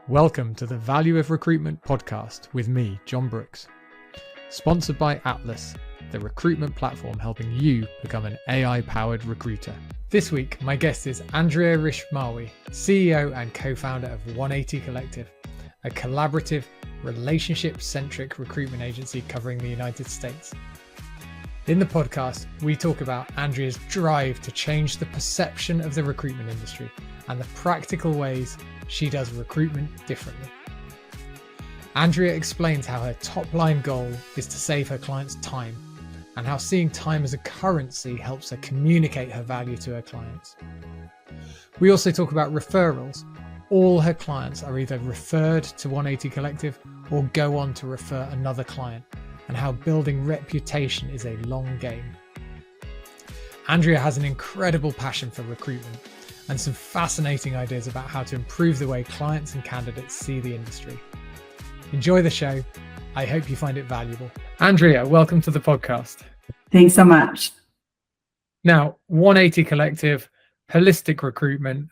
Welcome to the Value of Recruitment podcast with me, John Brooks. Sponsored by Atlas, the recruitment platform helping you become an AI-powered recruiter. This week, my guest is Andrea Rishmawi, CEO and co-founder of 180 Collective, a collaborative, relationship-centric recruitment agency covering the United States. In the podcast, we talk about Andrea's drive to change the perception of the recruitment industry and the practical ways she does recruitment differently. Andrea explains how her top-line goal is to save her clients time and how seeing time as a currency helps her communicate her value to her clients. We also talk about referrals. All her clients are either referred to 180 Collective or go on to refer another client, and how building reputation is a long game. Andrea has an incredible passion for recruitment and some fascinating ideas about how to improve the way clients and candidates see the industry. Enjoy the show. I hope you find it valuable. Andrea, welcome to the podcast. Thanks so much. Now, 180 Collective, holistic recruitment.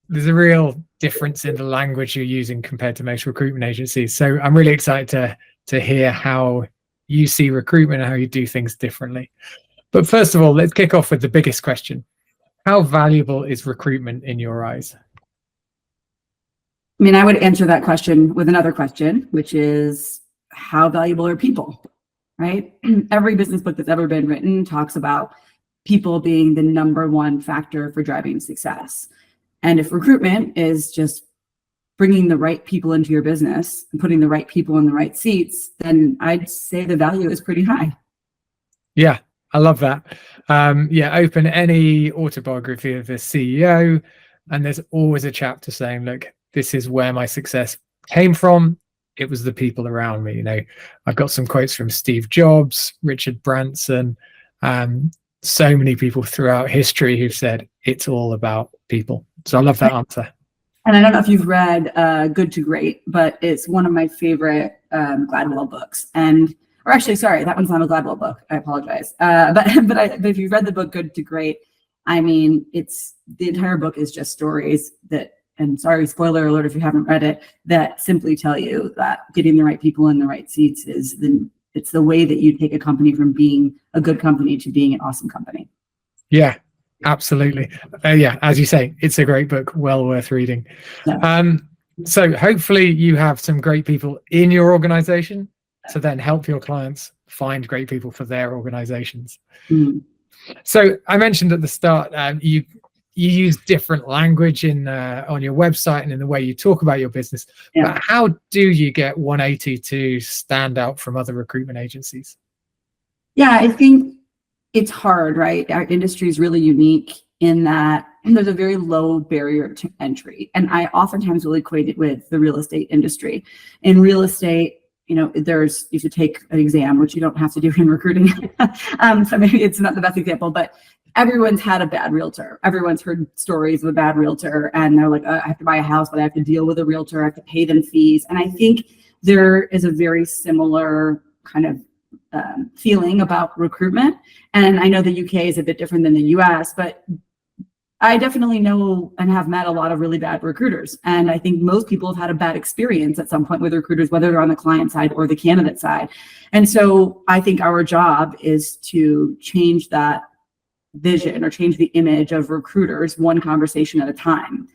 There's a real difference in the language you're using compared to most recruitment agencies. So I'm really excited to hear how you see recruitment and how you do things differently. But first of all, let's kick off with the biggest question. How valuable is recruitment in your eyes? I mean, I would answer that question with another question, which is how valuable are people, right? Every business book that's ever been written talks about people being the number one factor for driving success. And if recruitment is just bringing the right people into your business and putting the right people in the right seats, then I'd say the value is pretty high. Yeah, I love that. Open any autobiography of a CEO, and there's always a chapter saying, look, this is where my success came from. It was the people around me. You know, I've got some quotes from Steve Jobs, Richard Branson, so many people throughout history who've said it's all about people. So I love that answer. And I don't know if you've read Good to Great, but it's one of my favorite Gladwell books. Or actually, sorry, that one's not a Gladwell book. I apologize. But if you've read the book Good to Great, I mean, the entire book is just stories that, and sorry, spoiler alert if you haven't read it, that simply tell you that getting the right people in the right seats it's the way that you take a company from being a good company to being an awesome company. Yeah, absolutely. As you say, it's a great book, well worth reading. Yeah. So hopefully you have some great people in your organization to then help your clients find great people for their organizations. Mm. So I mentioned at the start, you use different language on your website and in the way you talk about your business. Yeah. But how do you get 180 to stand out from other recruitment agencies? Yeah, I think it's hard, right? Our industry is really unique in that there's a very low barrier to entry. And I oftentimes will equate it with the real estate industry. In real estate, you know, you should take an exam, which you don't have to do in recruiting. So maybe it's not the best example, but everyone's had a bad realtor. Everyone's heard stories of a bad realtor, and they're like, I have to buy a house, but I have to deal with a realtor. I have to pay them fees. And I think there is a very similar kind of feeling about recruitment. And I know the UK is a bit different than the US, but I definitely know and have met a lot of really bad recruiters. And I think most people have had a bad experience at some point with recruiters, whether they're on the client side or the candidate side. And so I think our job is to change that vision or change the image of recruiters one conversation at a time.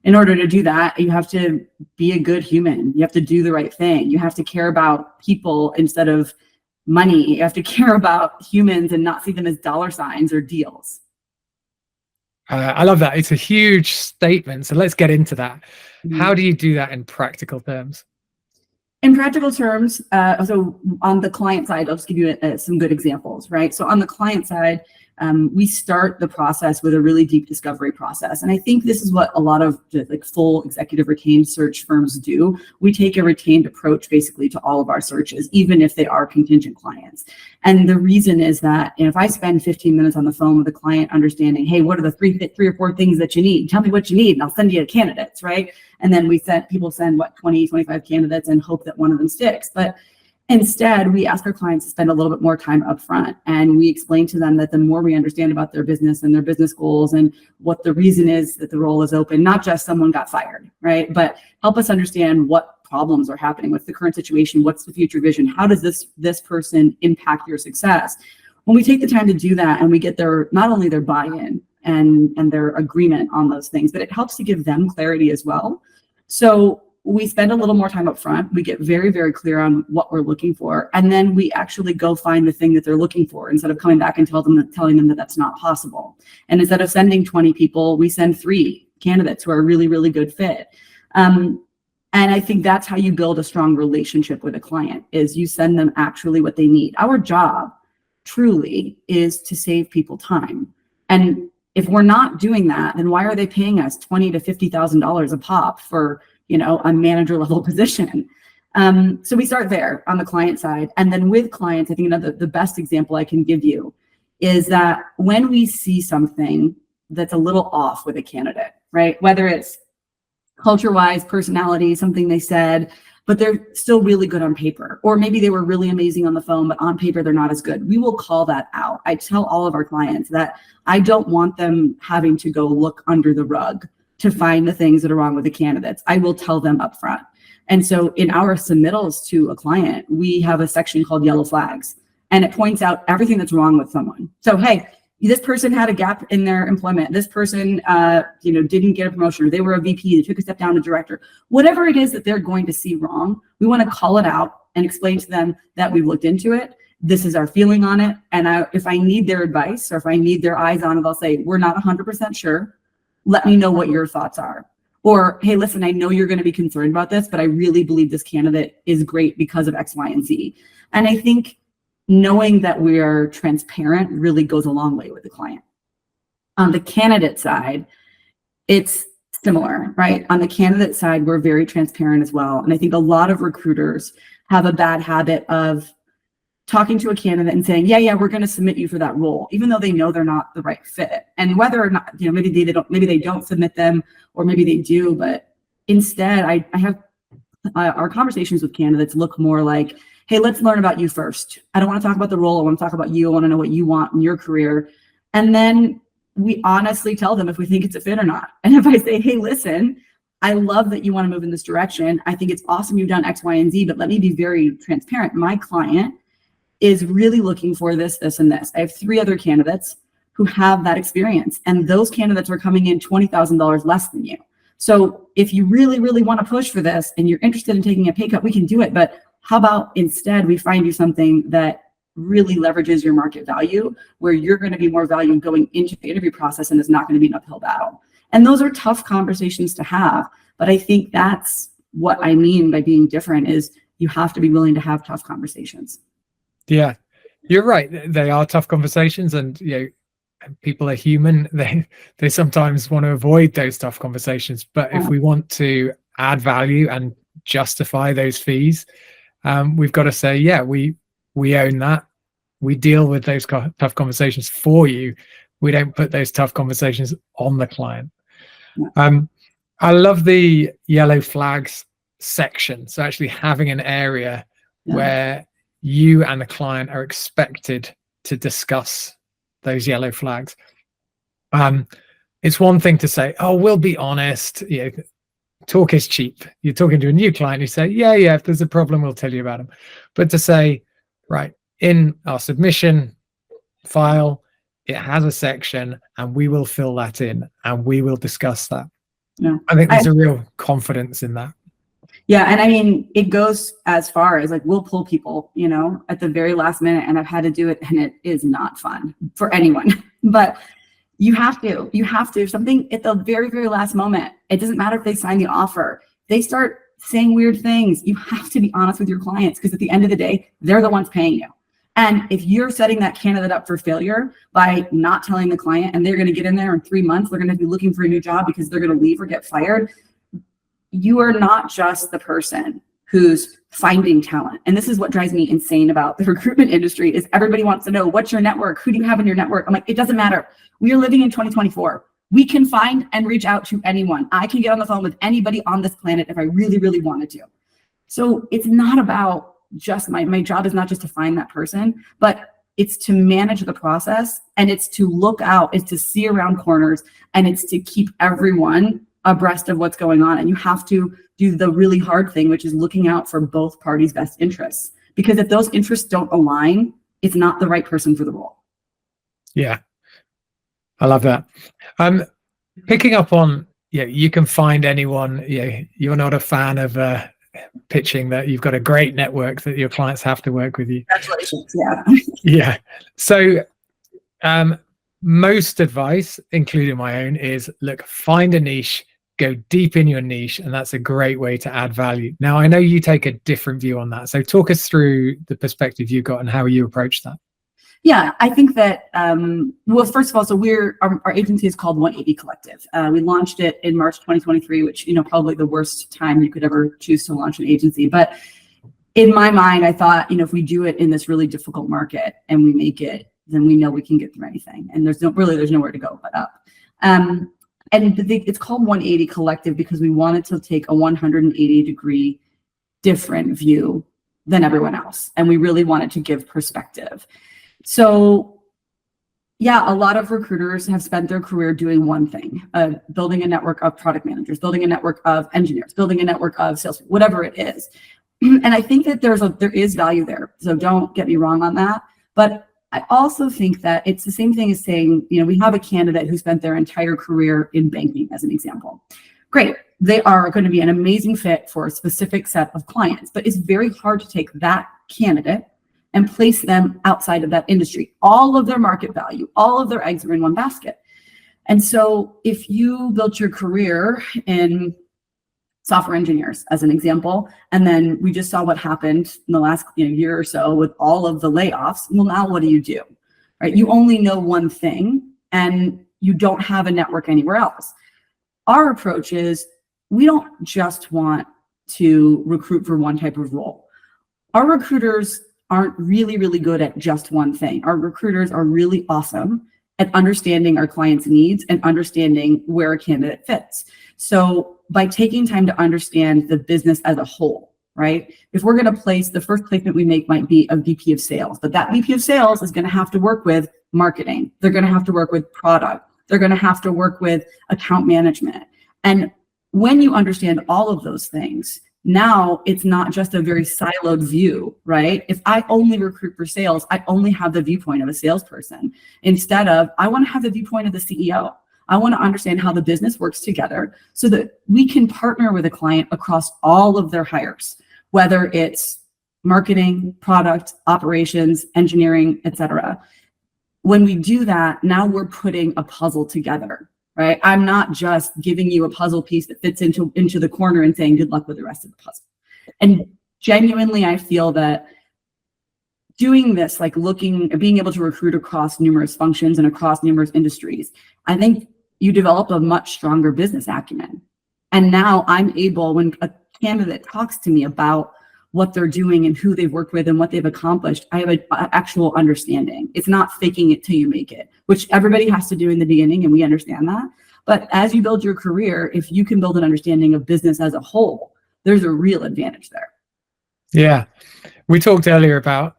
In order to do that, you have to be a good human. You have to do the right thing. You have to care about people instead of money. You have to care about humans and not see them as dollar signs or deals. I love that. It's a huge statement. So let's get into that. Mm-hmm. How do you do that in practical terms? In practical terms, so on the client side, I'll just give you some good examples, right? So on the client side, we start the process with a really deep discovery process. And I think this is what a lot of full executive retained search firms do. We take a retained approach basically to all of our searches, even if they are contingent clients. And the reason is that if I spend 15 minutes on the phone with a client understanding, hey, what are the three or four things that you need? Tell me what you need and I'll send you candidates, right? And then people send 20, 25 candidates and hope that one of them sticks. But Instead, we ask our clients to spend a little bit more time upfront, and we explain to them that the more we understand about their business and their business goals and what the reason is that the role is open, not just someone got fired, right? But help us understand what problems are happening, what's the current situation, what's the future vision, how does this person impact your success? When we take the time to do that and we get their, not only their buy-in and their agreement on those things, but it helps to give them clarity as well. So we spend a little more time up front. We get very, very clear on what we're looking for. And then we actually go find the thing that they're looking for instead of coming back and telling them that that's not possible. And instead of sending 20 people, we send 3 candidates who are a really, really good fit. And I think that's how you build a strong relationship with a client, is you send them actually what they need. Our job truly is to save people time. And if we're not doing that, then why are they paying us $20,000 to $50,000 a pop for, a manager level position? So we start there on the client side. And then with clients, I think the best example I can give you is that when we see something that's a little off with a candidate, right? Whether it's culture-wise, personality, something they said, but they're still really good on paper, or maybe they were really amazing on the phone, but on paper, they're not as good. We will call that out. I tell all of our clients that I don't want them having to go look under the rug to find the things that are wrong with the candidates. I will tell them up front. And so in our submittals to a client, we have a section called yellow flags, and it points out everything that's wrong with someone. So, hey, this person had a gap in their employment. This person, didn't get a promotion, or they were a VP, they took a step down to director. Whatever it is that they're going to see wrong, we want to call it out and explain to them that we've looked into it. This is our feeling on it. And if I need their advice, or if I need their eyes on it, I'll say, we're not 100% sure. Let me know what your thoughts are. Or, hey, listen, I know you're going to be concerned about this, but I really believe this candidate is great because of X, Y, and Z. And I think knowing that we are transparent really goes a long way with the client. On the candidate side, it's similar, right? On the candidate side, we're very transparent as well. And I think a lot of recruiters have a bad habit of talking to a candidate and saying, yeah, we're going to submit you for that role, even though they know they're not the right fit. And whether or not, maybe they don't submit them, or maybe they do, but instead I have our conversations with candidates look more like, hey, let's learn about you first. I don't want to talk about the role. I want to talk about you. I want to know what you want in your career. And then we honestly tell them if we think it's a fit or not. And if I say, hey, listen, I love that you want to move in this direction. I think it's awesome you've done X, Y, and Z, but let me be very transparent. My client is really looking for this, this, and this. I have 3 other candidates who have that experience, and those candidates are coming in $20,000 less than you. So if you really, really want to push for this and you're interested in taking a pay cut, we can do it. But how about instead we find you something that really leverages your market value, where you're going to be more valued going into the interview process, and it's not going to be an uphill battle. And those are tough conversations to have. But I think that's what I mean by being different, is you have to be willing to have tough conversations. Yeah, you're right. They are tough conversations, and people are human. They sometimes want to avoid those tough conversations. But if we want to add value and justify those fees, we've got to say, yeah, we own that. We deal with those tough conversations for you. We don't put those tough conversations on the client. I love the yellow flags section. So actually having an area where you and the client are expected to discuss those yellow flags. It's one thing to say, oh, we'll be honest, talk is cheap. You're talking to a new client, you say, yeah, if there's a problem, we'll tell you about them. But to say, right, in our submission file, it has a section, and we will fill that in, and we will discuss that. Yeah, I think there's a real confidence in that. Yeah, and I mean, it goes as far as we'll pull people, at the very last minute, and I've had to do it, and it is not fun for anyone. But you have to something at the very, very last moment. It doesn't matter if they sign the offer. They start saying weird things. You have to be honest with your clients, because at the end of the day, they're the ones paying you. And if you're setting that candidate up for failure by not telling the client, and they're going to get in there in 3 months, they're going to be looking for a new job because they're going to leave or get fired, you are not just the person who's finding talent. And this is what drives me insane about the recruitment industry, is everybody wants to know, what's your network? Who do you have in your network? I'm like, it doesn't matter. We are living in 2024. We can find and reach out to anyone. I can get on the phone with anybody on this planet if I really, really wanted to. So it's not about just my job is not just to find that person, but it's to manage the process, and it's to look out, it's to see around corners, and it's to keep everyone abreast of what's going on. And you have to do the really hard thing, which is looking out for both parties' best interests. Because if those interests don't align, it's not the right person for the role. Yeah, I love that. Picking up on, you can find anyone. You're not a fan of pitching that you've got a great network, that your clients have to work with you. Congratulations. Yeah. Yeah. So most advice, including my own, is look, find a niche, go deep in your niche, and that's a great way to add value. Now, I know you take a different view on that. So talk us through the perspective you got and how you approach that. Yeah, I think that, well, first of all, so our agency is called 180 Collective. We launched it in March 2023, which, probably the worst time you could ever choose to launch an agency. But in my mind, I thought, if we do it in this really difficult market and we make it, then we know we can get through anything. And there's nowhere to go but up. And it's called 180 Collective because we wanted to take a 180-degree different view than everyone else. And we really wanted to give perspective. So yeah, a lot of recruiters have spent their career doing one thing, building a network of product managers, building a network of engineers, building a network of sales, whatever it is. And I think that there is value there. So don't get me wrong on that. But I also think that it's the same thing as saying, we have a candidate who spent their entire career in banking, as an example. Great. They are going to be an amazing fit for a specific set of clients, but it's very hard to take that candidate and place them outside of that industry. All of their market value, all of their eggs are in one basket. And so if you built your career in software engineers, as an example, and then we just saw what happened in the last year or so with all of the layoffs, well, now what do? Right? You only know one thing and you don't have a network anywhere else. Our approach is we don't just want to recruit for one type of role. Our recruiters aren't really, really good at just one thing. Our recruiters are really awesome at understanding our clients' needs and understanding where a candidate fits. So by taking time to understand the business as a whole, right? If we're going to place, the first placement we make might be a VP of sales, but that VP of sales is going to have to work with marketing. They're going to have to work with product. They're going to have to work with account management. And when you understand all of those things, now it's not just a very siloed view, right? If I only recruit for sales, I only have the viewpoint of a salesperson. Instead of, I want to have the viewpoint of the CEO. I want to understand how the business works together so that we can partner with a client across all of their hires, whether it's marketing, product, operations, engineering, etc. When we do that, now we're putting a puzzle together. Right? I'm not just giving you a puzzle piece that fits into the corner and saying good luck with the rest of the puzzle. And genuinely, I feel that doing this, like being able to recruit across numerous functions and across numerous industries, I think you develop a much stronger business acumen. And now I'm able, when a candidate talks to me about what they're doing and who they've worked with and what they've accomplished, I have an actual understanding. It's not faking it till you make it, which everybody has to do in the beginning, and we understand that. But as you build your career, if you can build an understanding of business as a whole, there's a real advantage there. Yeah. We talked earlier about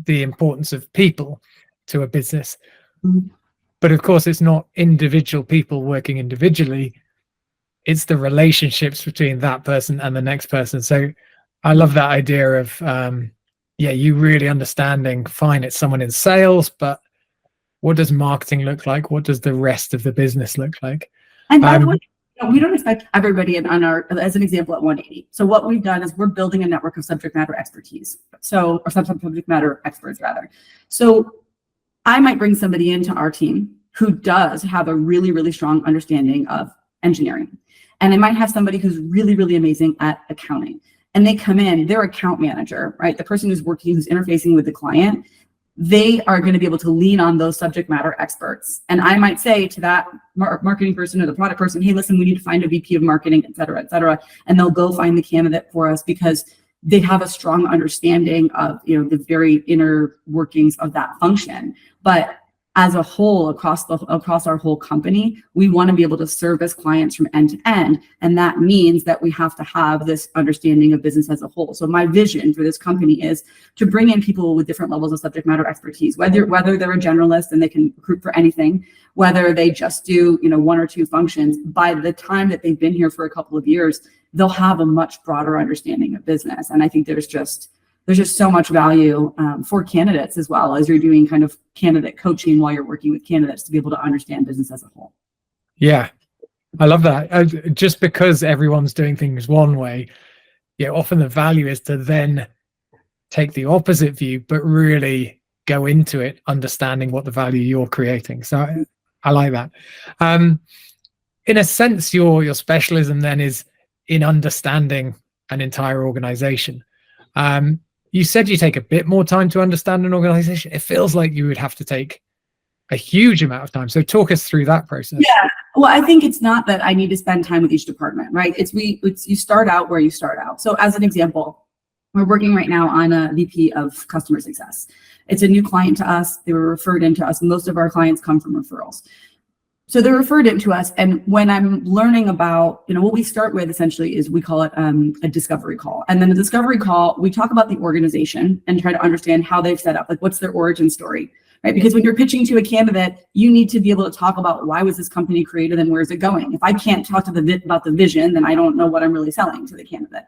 the importance of people to a business. Mm-hmm. But of course, it's not individual people working individually. It's the relationships between that person and the next person. So I love that idea of, you really understanding, fine, it's someone in sales, but what does marketing look like? What does the rest of the business look like? And by the way, we don't expect everybody as an example at 180. So what we've done is we're building a network of subject matter expertise. Or subject matter experts rather. So I might bring somebody into our team who does have a really, really strong understanding of engineering. And I might have somebody who's really, really amazing at accounting. And they come in, their account manager, right? The person who's interfacing with the client, they are going to be able to lean on those subject matter experts. And I might say to that marketing person or the product person, hey, listen, we need to find a VP of marketing, et cetera, et cetera. And they'll go find the candidate for us because they have a strong understanding of, the very inner workings of that function. But as a whole, across our whole company, we want to be able to service clients from end to end. And that means that we have to have this understanding of business as a whole. So my vision for this company is to bring in people with different levels of subject matter expertise, whether they're a generalist and they can recruit for anything, whether they just do, one or two functions. By the time that they've been here for a couple of years, they'll have a much broader understanding of business. And I think there's just so much value for candidates as well, as you're doing kind of candidate coaching while you're working with candidates, to be able to understand business as a whole. Yeah, I love that. Just because everyone's doing things one way, often the value is to then take the opposite view, but really go into it, understanding what the value you're creating. So I like that. In a sense, your specialism then is in understanding an entire organization. You said you take a bit more time to understand an organization. It feels like you would have to take a huge amount of time. So talk us through that process. Yeah. Well, I think it's not that I need to spend time with each department, right? It's you start out where you start out. So as an example, we're working right now on a VP of customer success. It's a new client to us. They were referred into us. Most of our clients come from referrals. So they're referred into us. And when I'm learning about, what we start with essentially is we call it a discovery call. And then the discovery call, we talk about the organization and try to understand how they've set up, like what's their origin story, right? Because when you're pitching to a candidate, you need to be able to talk about why was this company created and where's it going? If I can't talk to about the vision, then I don't know what I'm really selling to the candidate.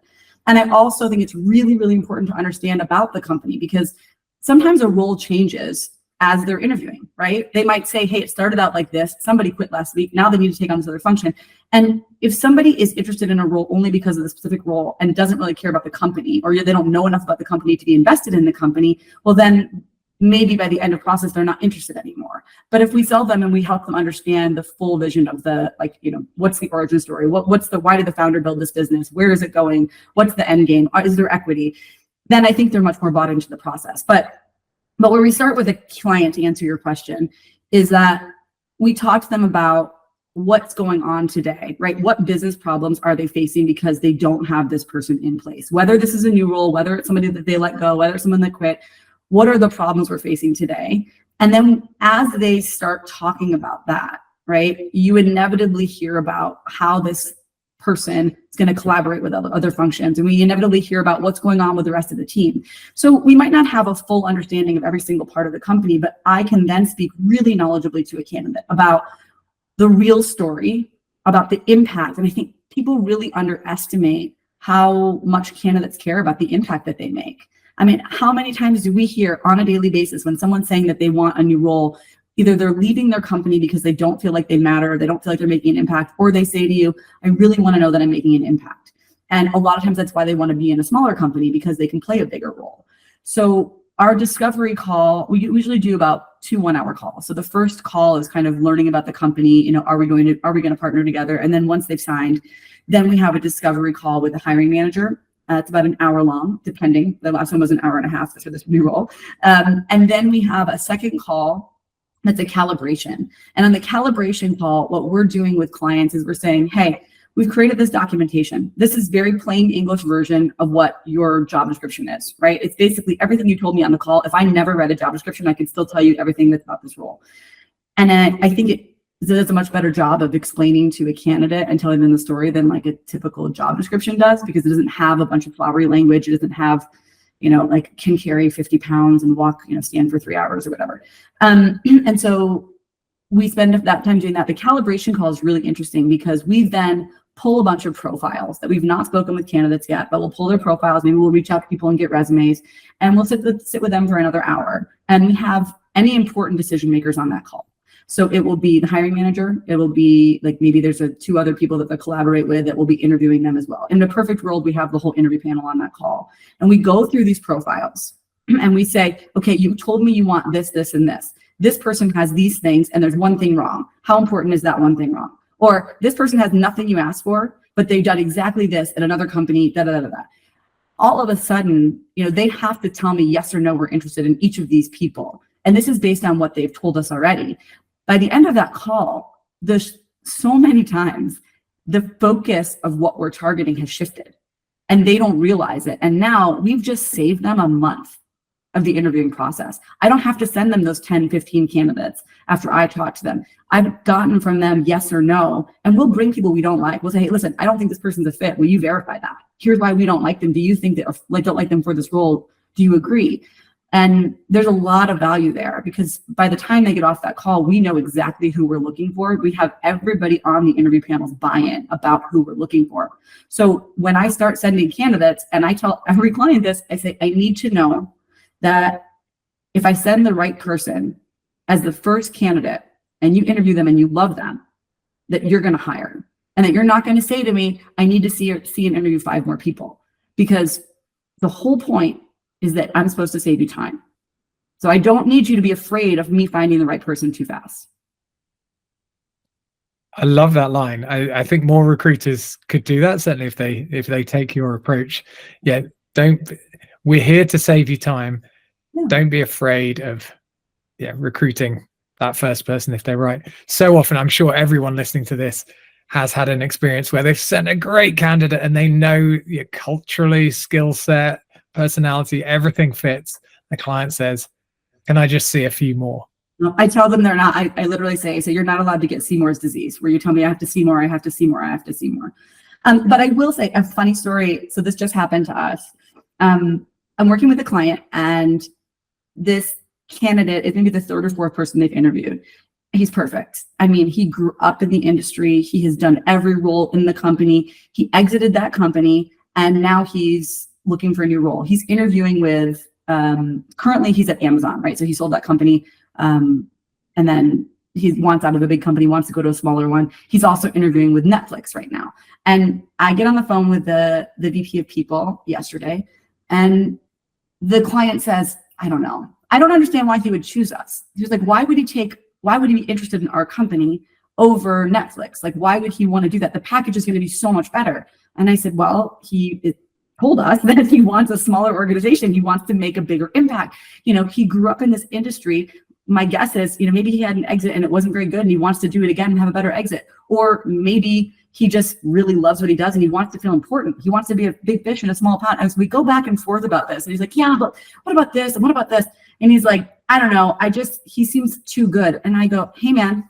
And I also think it's really, really important to understand about the company, because sometimes a role changes as they're interviewing, right? They might say, hey, it started out like this. Somebody quit last week. Now they need to take on this other function. And if somebody is interested in a role only because of the specific role and doesn't really care about the company, or they don't know enough about the company to be invested in the company, well, then maybe by the end of process, they're not interested anymore. But if we sell them and we help them understand the full vision of the, what's the origin story? Why did the founder build this business? Where is it going? What's the end game? Is there equity? Then I think they're much more bought into the process. But where we start with a client, to answer your question, is that we talk to them about what's going on today, right? What business problems are they facing because they don't have this person in place? Whether this is a new role, whether it's somebody that they let go, whether it's someone that quit, what are the problems we're facing today? And then as they start talking about that, right, you inevitably hear about how this person is going to collaborate with other functions. And we inevitably hear about what's going on with the rest of the team. So we might not have a full understanding of every single part of the company, but I can then speak really knowledgeably to a candidate about the real story, about the impact. And I think people really underestimate how much candidates care about the impact that they make. I mean, how many times do we hear on a daily basis when someone's saying that they want a new role, either they're leaving their company because they don't feel like they matter, they don't feel like they're making an impact, or they say to you, I really want to know that I'm making an impact. And a lot of times that's why they want to be in a smaller company, because they can play a bigger role. So our discovery call, we usually do about 2 1-hour calls. So the first call is kind of learning about the company, are we going to partner together? And then once they've signed, then we have a discovery call with the hiring manager. It's about an hour long, depending. The last one was an hour and a half for this new role. And then we have a second call that's a calibration. And on the calibration call, what we're doing with clients is we're saying, hey, we've created this documentation. This is very plain English version of what your job description is, right? It's basically everything you told me on the call. If I never read a job description, I can still tell you everything that's about this role. And then I think it does a much better job of explaining to a candidate and telling them the story than like a typical job description does, because it doesn't have a bunch of flowery language. It doesn't have, like can carry 50 pounds and walk, stand for 3 hours or whatever. And so we spend that time doing that. The calibration call is really interesting because we then pull a bunch of profiles that we've not spoken with candidates yet, but we'll pull their profiles. Maybe we'll reach out to people and get resumes, and we'll sit with them for another hour. And we have any important decision makers on that call. So it will be the hiring manager. It will be like maybe there's 2 other people that they collaborate with that will be interviewing them as well. In a perfect world, we have the whole interview panel on that call. And we go through these profiles and we say, okay, you told me you want this, this, and this. This person has these things and there's one thing wrong. How important is that one thing wrong? Or this person has nothing you asked for, but they've done exactly this at another company, da, da, da, da. All of a sudden, they have to tell me yes or no, we're interested in each of these people. And this is based on what they've told us already. By the end of that call, there's so many times the focus of what we're targeting has shifted and they don't realize it. And now we've just saved them a month of the interviewing process. I don't have to send them those 10, 15 candidates after I talk to them. I've gotten from them yes or no, and we'll bring people we don't like. We'll say, hey, listen, I don't think this person's a fit. Will you verify that? Here's why we don't like them. Do you think that, like, don't like them for this role? Do you agree? And there's a lot of value there, because by the time they get off that call, we know exactly who we're looking for. We have everybody on the interview panels buy-in about who we're looking for. So when I start sending candidates, and I tell every client this, I say, I need to know that if I send the right person as the first candidate and you interview them and you love them, that you're going to hire, and that you're not going to say to me, I need to see and interview 5 more people, because the whole point is that I'm supposed to save you time. So I don't need you to be afraid of me finding the right person too fast. I love that line. I think more recruiters could do that, certainly if they take your approach. Yeah, we're here to save you time. Yeah. Don't be afraid of recruiting that first person if they're right. So often, I'm sure everyone listening to this has had an experience where they've sent a great candidate and they know culturally, skill set, personality, everything fits. The client says, can I just see a few more? I tell them they're not. I literally say, you're not allowed to get Seymour's disease, where you tell me I have to see more, I have to see more, I have to see more. But I will say a funny story. So this just happened to us. I'm working with a client, and this candidate is maybe the 3rd or 4th person they've interviewed. He's perfect. I mean, he grew up in the industry. He has done every role in the company. He exited that company, and now he's looking for a new role. He's interviewing with, currently he's at Amazon, right? So he sold that company, and then he wants out of a big company, wants to go to a smaller one. He's also interviewing with Netflix right now. And I get on the phone with the VP of people yesterday, and the client says, I don't know. I don't understand why he would choose us. He was like, why would he be interested in our company over Netflix? Like, why would he want to do that? The package is going to be so much better. And I said, well, he told us that he wants a smaller organization. He wants to make a bigger impact. He grew up in this industry. My guess is, maybe he had an exit and it wasn't very good, and he wants to do it again and have a better exit. Or maybe he just really loves what he does and he wants to feel important. He wants to be a big fish in a small pond. As we go back and forth about this, and he's like, yeah, but what about this? And what about this? And he's like, I don't know. He seems too good. And I go, hey man,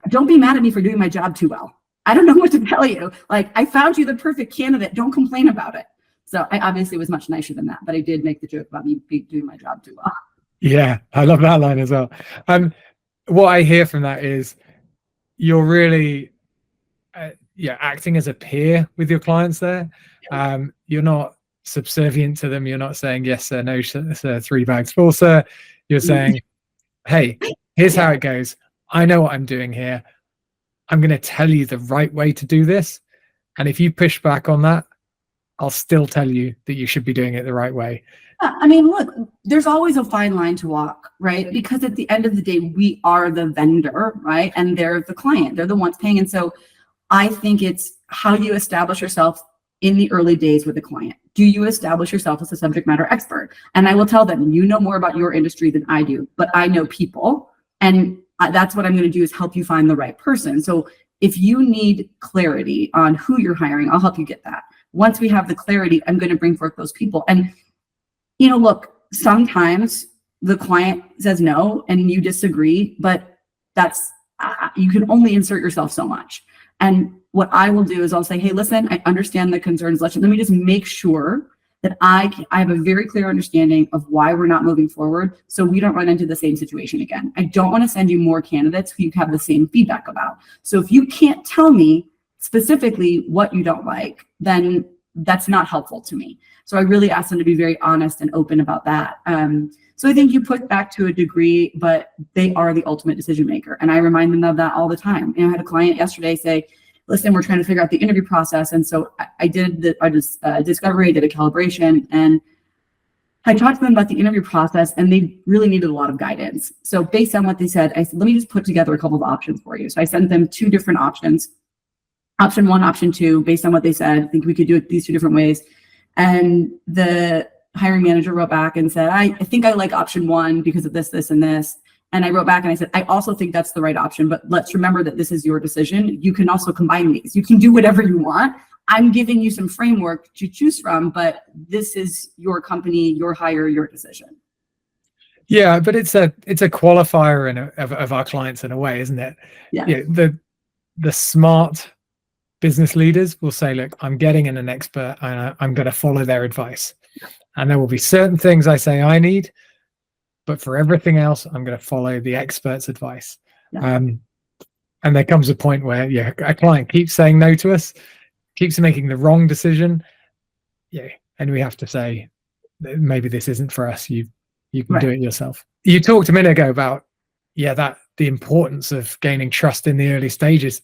don't be mad at me for doing my job too well. I don't know what to tell you. Like, I found you the perfect candidate. Don't complain about it. So I obviously was much nicer than that, but I did make the joke about me doing my job too well. Yeah, I love that line as well. What I hear from that is you're really acting as a peer with your clients there. You're not subservient to them. You're not saying yes sir, no sir, 3 bags full sir. You're saying, hey, here's how it goes. I know what I'm doing here. I'm going to tell you the right way to do this, and if you push back on that, I'll still tell you that you should be doing it the right way. I mean, look, there's always a fine line to walk, right? Because at the end of the day, we are the vendor, right? And they're the client. They're the ones paying. And so I think it's how you establish yourself in the early days with the client. Do you establish yourself as a subject matter expert? And I will tell them, you know more about your industry than I do, but I know people. And that's what I'm going to do, is help you find the right person. So if you need clarity on who you're hiring, I'll help you get that. Once we have the clarity, I'm going to bring forth those people. And, look, sometimes the client says no and you disagree, but that's, you can only insert yourself so much. And what I will do is I'll say, hey, listen, I understand the concerns. Let me just make sure that I have a very clear understanding of why we're not moving forward, so we don't run into the same situation again. I don't want to send you more candidates who you have the same feedback about. So if you can't tell me specifically what you don't like, then that's not helpful to me. So I really ask them to be very honest and open about that. So I think you push back to a degree, but they are the ultimate decision maker. And I remind them of that all the time. I had a client yesterday say, listen, we're trying to figure out the interview process. And so I did the discovery, I did a calibration, and I talked to them about the interview process, and they really needed a lot of guidance. So based on what they said, I said, let me just put together a couple of options for you. So I sent them 2 different options. Option 1, option 2, based on what they said. I think we could do it these 2 different ways. And the hiring manager wrote back and said, I think I like option 1 because of this, this, and this. And I wrote back and I said, I also think that's the right option, but let's remember that this is your decision. You can also combine these. You can do whatever you want. I'm giving you some framework to choose from, but this is your company, your hire, your decision. Yeah, but it's a qualifier of our clients in a way, isn't it? Yeah. Yeah, the smart business leaders will say, look, I'm getting in an expert and I'm going to follow their advice. And there will be certain things I say I need, but for everything else, I'm going to follow the expert's advice. Yeah. And there comes a point where, yeah, a client keeps saying no to us, keeps making the wrong decision. Yeah. And we have to say, maybe this isn't for us. You can do it yourself. You talked a minute ago about, that the importance of gaining trust in the early stages.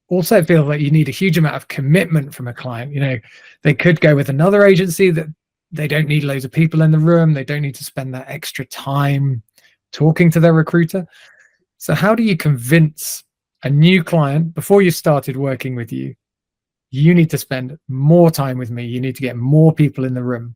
Also feel like you need a huge amount of commitment from a client. You know, they could go with another agency that they don't need loads of people in the room. They don't need to spend that extra time talking to their recruiter. So how do you convince a new client before you started working with you, you need to spend more time with me. You need to get more people in the room.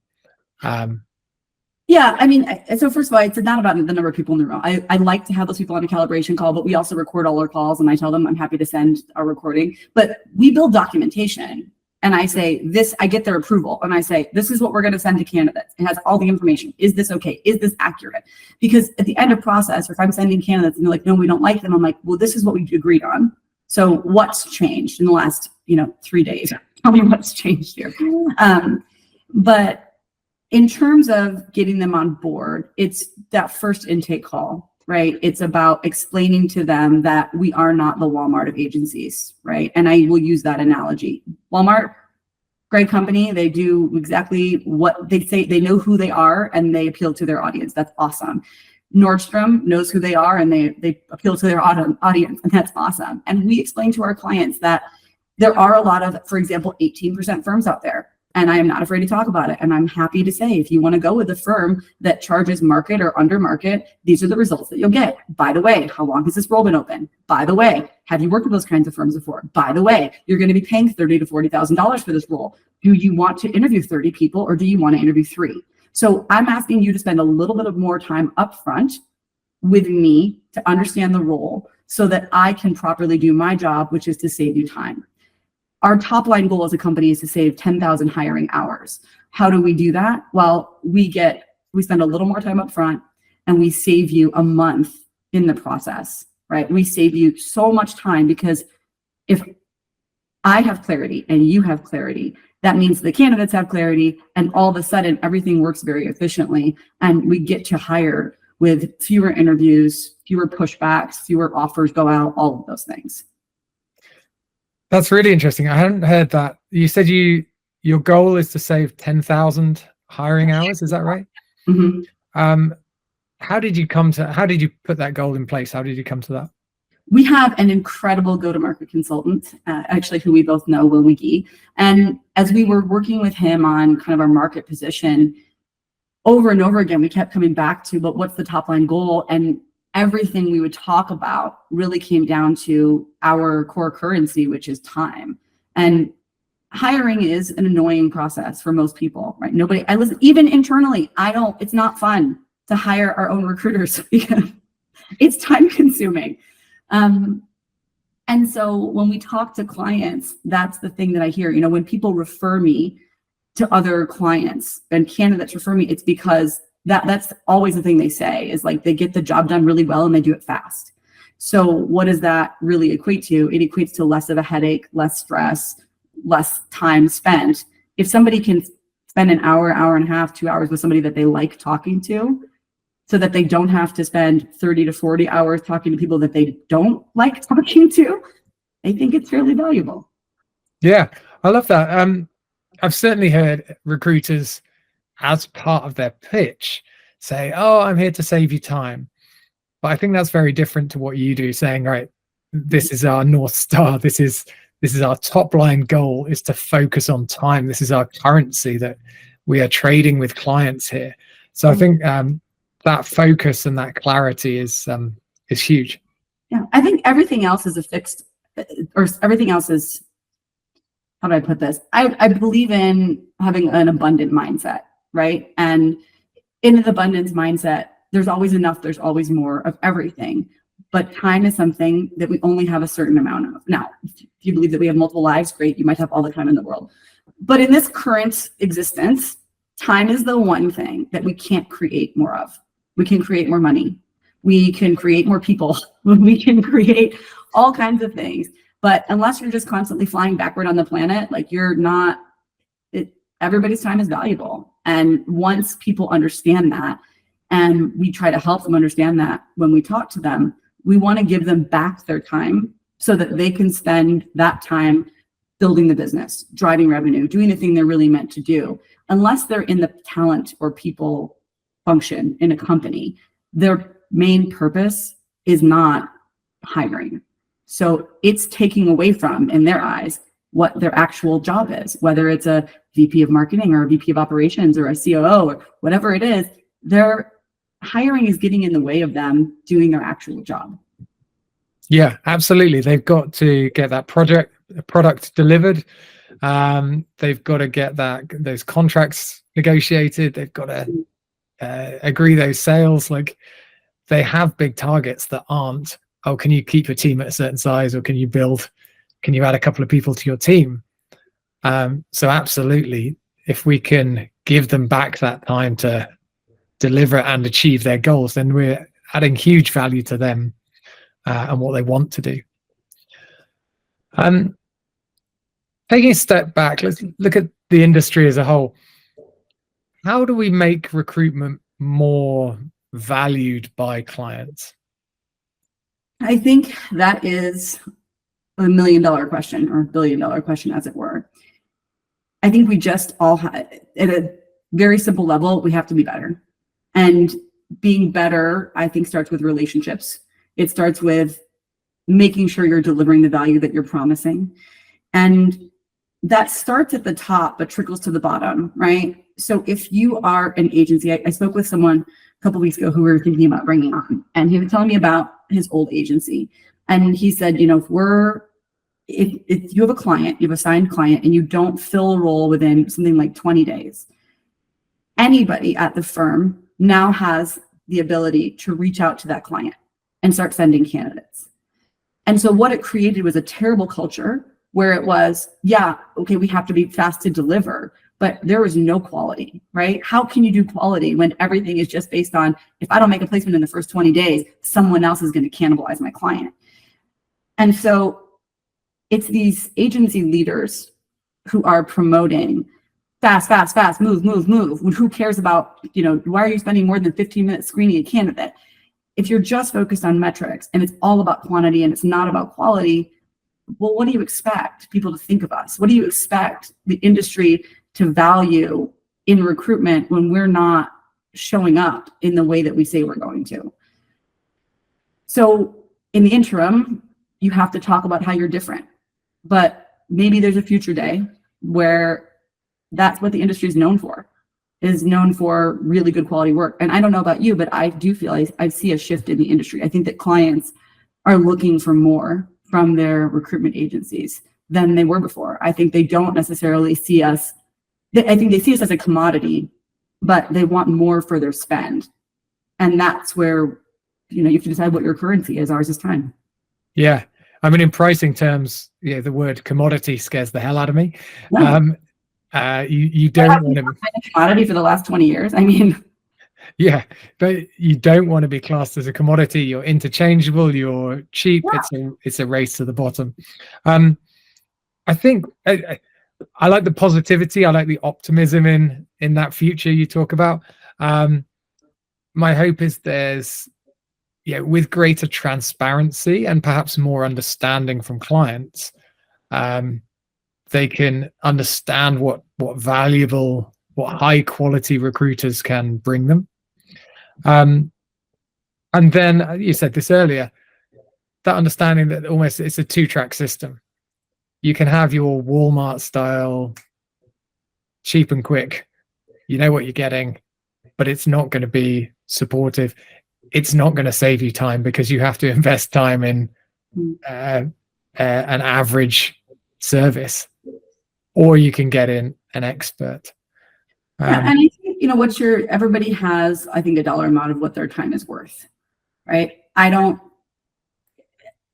Yeah, I mean, so first of all, it's not about the number of people in the room. I like to have those people on a calibration call, but we also record all our calls, and I tell them I'm happy to send our recording. But we build documentation, and I say this, I get their approval, and I say, this is what we're going to send to candidates. It has all the information. Is this okay? Is this accurate? Because at the end of process, or if I'm sending candidates and they're like, no, we don't like them, I'm like, well, this is what we agreed on. So what's changed in the last, 3 days? Tell me what's changed here. But in terms of getting them on board, it's that first intake call, right? It's about explaining to them that we are not the Walmart of agencies, right? And I will use that analogy. Walmart, great company. They do exactly what they say. They know who they are and they appeal to their audience. That's awesome. Nordstrom knows who they are and they appeal to their audience, and that's awesome. And we explain to our clients that there are a lot of, for example, 18% firms out there. And I am not afraid to talk about it. And I'm happy to say, if you want to go with a firm that charges market or under market, these are the results that you'll get. By the way, how long has this role been open? By the way, have you worked with those kinds of firms before? By the way, you're going to be paying $30,000 to $40,000 for this role. Do you want to interview 30 people or do you want to interview 3? So I'm asking you to spend a little bit of more time upfront with me to understand the role so that I can properly do my job, which is to save you time. Our top line goal as a company is to save 10,000 hiring hours. How do we do that? Well, we spend a little more time up front and we save you a month in the process, right? We save you so much time because if I have clarity and you have clarity, that means the candidates have clarity, and all of a sudden everything works very efficiently and we get to hire with fewer interviews, fewer pushbacks, fewer offers go out, all of those things. That's really interesting. I hadn't heard that. You said your goal is to save 10,000 hiring hours. Is that right? Mm-hmm. How did you put that goal in place? How did you come to that? We have an incredible go-to-market consultant, actually, who we both know, Will McGee. And as we were working with him on kind of our market position, over and over again, we kept coming back to, but what's the top line goal? And everything we would talk about really came down to our core currency, which is time. And hiring is an annoying process for most people, right? Even internally, it's not fun to hire our own recruiters because it's time consuming. And so when we talk to clients, that's the thing that I hear, when people refer me to other clients and candidates refer me, it's because that's always the thing they say is like they get the job done really well and they do it fast. So what does that really equate to? It equates to less of a headache, less stress, less time spent. If somebody can spend an hour, hour and a half, 2 hours with somebody that they like talking to, so that they don't have to spend 30 to 40 hours talking to people that they don't like talking to, I think it's fairly valuable. Yeah, I love that. I've certainly heard recruiters, as part of their pitch, say, oh, I'm here to save you time. But I think that's very different to what you do, saying, right, this is our North Star. This is our top line goal, is to focus on time. This is our currency that we are trading with clients here. So I think that focus and that clarity is huge. Yeah, I think everything else is everything else is, how do I put this? I believe in having an abundant mindset. Right. And in an abundance mindset, there's always enough, there's always more of everything. But time is something that we only have a certain amount of. Now, if you believe that we have multiple lives, great, you might have all the time in the world. But in this current existence, time is the one thing that we can't create more of. We can create more money. We can create more people. We can create all kinds of things. But unless you're just constantly flying backward on the planet, like you're not, everybody's time is valuable. And once people understand that, and we try to help them understand that when we talk to them, we want to give them back their time so that they can spend that time building the business, driving revenue, doing the thing they're really meant to do. Unless they're in the talent or people function in a company, their main purpose is not hiring. So it's taking away from, in their eyes, what their actual job is, whether it's a VP of marketing or a VP of operations or a COO or whatever it is. Their hiring is getting in the way of them doing their actual job. Yeah, absolutely. They've got to get that product delivered. They've got to get those contracts negotiated. They've got to agree those sales. Like, they have big targets that aren't, oh, can you keep your team at a certain size, or can you add a couple of people to your team? So absolutely, if we can give them back that time to deliver and achieve their goals, then we're adding huge value to them and what they want to do. Taking a step back, let's look at the industry as a whole. How do we make recruitment more valued by clients? I think that is $1 million question, or $1 billion question, as it were. I think we just all have, at a very simple level, we have to be better. And being better, I think, starts with relationships. It starts with making sure you're delivering the value that you're promising. And that starts at the top, but trickles to the bottom, right? So if you are an agency, I spoke with someone a couple of weeks ago who we were thinking about bringing on, and he was telling me about his old agency. And he said, you know, if you have a client, you have a signed client, and you don't fill a role within something like 20 days, anybody at the firm now has the ability to reach out to that client and start sending candidates. And so what it created was a terrible culture where it was, yeah, okay, we have to be fast to deliver, but there was no quality, right? How can you do quality when everything is just based on, if I don't make a placement in the first 20 days, someone else is going to cannibalize my client? And so it's these agency leaders who are promoting fast, fast, fast, move, move, move. Who cares about, you know, why are you spending more than 15 minutes screening a candidate? If you're just focused on metrics and it's all about quantity and it's not about quality, well, what do you expect people to think of us? What do you expect the industry to value in recruitment when we're not showing up in the way that we say we're going to? So in the interim, you have to talk about how you're different. But maybe there's a future day where that's what the industry is known for really good quality work. And I don't know about you, but I do feel I see a shift in the industry. I think that clients are looking for more from their recruitment agencies than they were before. I think they don't necessarily see us, I think they see us as a commodity, but they want more for their spend. And that's where, you know, you have to decide what your currency is. Ours is time. Yeah. I mean, in pricing terms, yeah, the word commodity scares the hell out of me. Yeah. You don't want to be a commodity for the last 20 years. I mean, yeah, but you don't want to be classed as a commodity. You're interchangeable, you're cheap. Yeah. It's a race to the bottom. I think I like the positivity. I like the optimism in that future you talk about. My hope is there's, yeah, with greater transparency and perhaps more understanding from clients, they can understand what valuable, what high quality recruiters can bring them. And then you said this earlier, that understanding that almost it's a two-track system. You can have your Walmart style, cheap and quick, you know what you're getting, but it's not going to be supportive. It's not going to save you time because you have to invest time in an average service, or you can get in an expert. Yeah, and I think, you know, everybody has, I think, a dollar amount of what their time is worth, right? I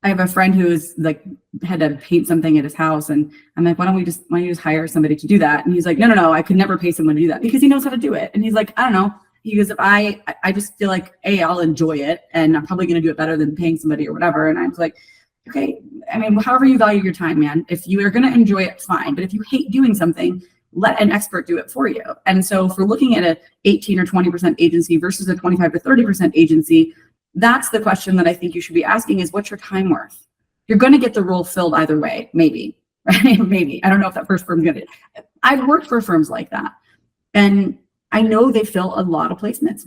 have a friend who is like, had to paint something at his house, and I'm like, why don't you just hire somebody to do that? And he's like, no, I could never pay someone to do that, because he knows how to do it. And he's like, I don't know, he goes, if I just feel like, I'll enjoy it and I'm probably going to do it better than paying somebody or whatever. And I was like, okay, I mean, however you value your time, man, if you are going to enjoy it, fine. But if you hate doing something, let an expert do it for you. And so if we're looking at a 18 or 20% agency versus a 25 to 30% agency, that's the question that I think you should be asking is, what's your time worth? You're going to get the role filled either way, maybe, right? Maybe. I don't know if that first firm's going to. I've worked for firms like that. And I know they fill a lot of placements.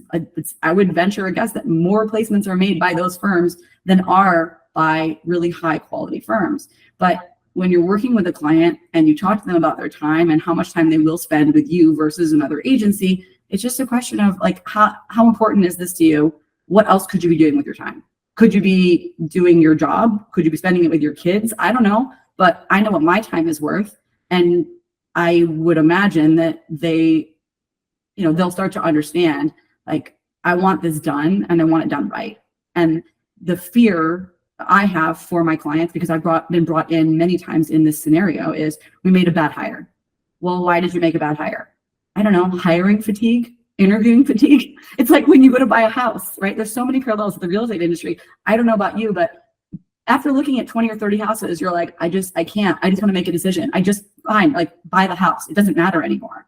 I would venture a guess that more placements are made by those firms than are by really high quality firms. But when you're working with a client and you talk to them about their time and how much time they will spend with you versus another agency, it's just a question of like, how important is this to you? What else could you be doing with your time? Could you be doing your job? Could you be spending it with your kids? I don't know, but I know what my time is worth. And I would imagine that they'll start to understand, like, I want this done and I want it done right. And the fear I have for my clients, because I've been brought in many times in this scenario, is we made a bad hire. Well, why did you make a bad hire? I don't know, hiring fatigue, interviewing fatigue. It's like when you go to buy a house, right? There's so many parallels with the real estate industry. I don't know about you, but after looking at 20 or 30 houses, you're like, I can't, I just want to make a decision. Fine, like, buy the house. It doesn't matter anymore.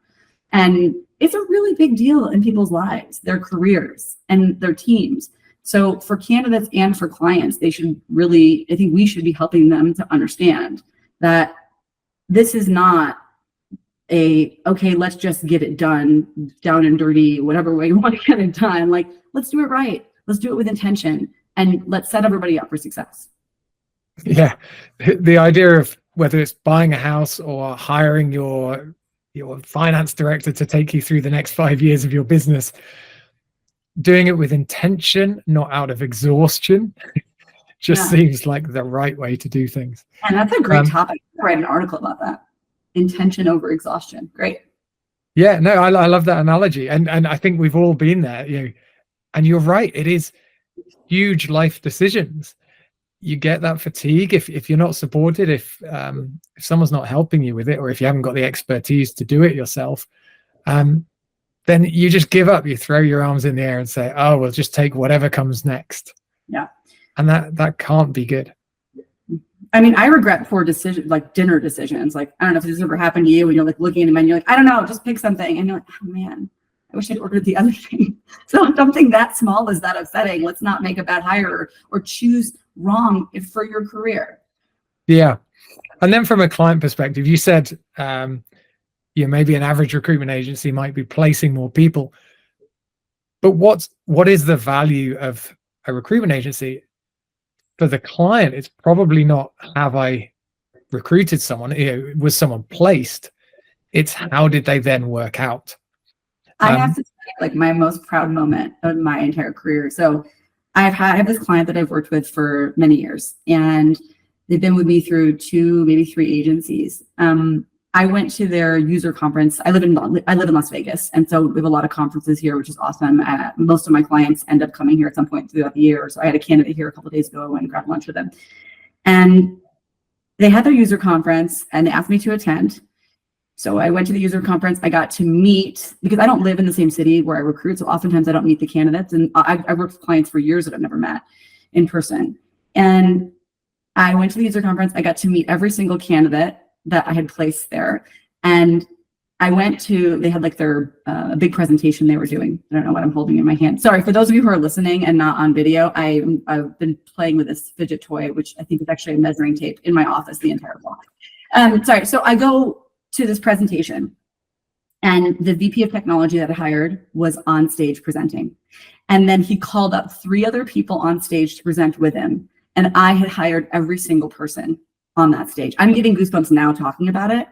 And it's a really big deal in people's lives, their careers and their teams. So for candidates and for clients, I think we should be helping them to understand that this is not okay, let's just get it done down and dirty, whatever way you want to get it done. Like, let's do it right. Let's do it with intention, and let's set everybody up for success. Yeah. The idea of whether it's buying a house or hiring your finance director to take you through the next 5 years of your business, doing it with intention, not out of exhaustion, just seems like the right way to do things. And that's a great topic. I'll write an article about that. Intention over exhaustion. Great. Yeah, no, I love that analogy. And I think we've all been there, and you're right. It is huge life decisions. You get that fatigue if you're not supported, if someone's not helping you with it, or if you haven't got the expertise to do it yourself, then you just give up. You throw your arms in the air and say, oh, we'll just take whatever comes next. Yeah. And that can't be good. I mean, I regret poor decisions, like dinner decisions. Like, I don't know if this has ever happened to you when you're like looking at a menu, like, I don't know, just pick something. And you're like, oh man, I wish I'd ordered the other thing. So something that small is that upsetting. Let's not make a bad hire or choose wrong for your career. Yeah. And then from a client perspective, you said, maybe an average recruitment agency might be placing more people. But what is the value of a recruitment agency? For the client, it's probably not, have I recruited someone, was someone placed? It's how did they then work out? I have to say, like, my most proud moment of my entire career. So I have this client that I've worked with for many years, and they've been with me through 2, maybe 3 agencies. I went to their user conference. I live in Las Vegas, and so we have a lot of conferences here, which is awesome. Most of my clients end up coming here at some point throughout the year. So I had a candidate here a couple of days ago and grabbed lunch with them. And they had their user conference, and they asked me to attend. So I went to the user conference. I got to meet, because I don't live in the same city where I recruit, so oftentimes I don't meet the candidates. And I've worked with clients for years that I've never met in person. And I went to the user conference. I got to meet every single candidate that I had placed there. And I went to, they had like their big presentation they were doing. I don't know what I'm holding in my hand. Sorry, for those of you who are listening and not on video, I've been playing with this fidget toy, which I think is actually a measuring tape, in my office the entire block. Sorry, so I go to this presentation, and the VP of technology that I hired was on stage presenting. And then he called up 3 other people on stage to present with him. And I had hired every single person on that stage. I'm getting goosebumps now talking about it,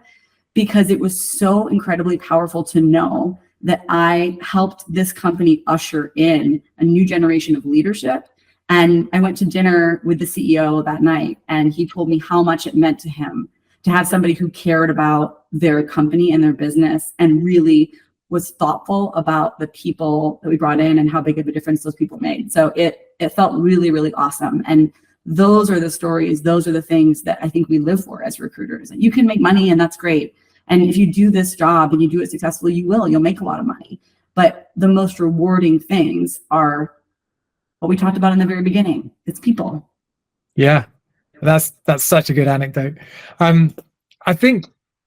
because it was so incredibly powerful to know that I helped this company usher in a new generation of leadership. And I went to dinner with the CEO that night, and he told me how much it meant to him to have somebody who cared about their company and their business and really was thoughtful about the people that we brought in and how big of a difference those people made. So it felt really, really awesome. And those are the stories, those are the things that I think we live for as recruiters. You can make money, and that's great. And if you do this job and you do it successfully, you'll make a lot of money. But the most rewarding things are what we talked about in the very beginning. It's people. Yeah, that's such a good anecdote. I think,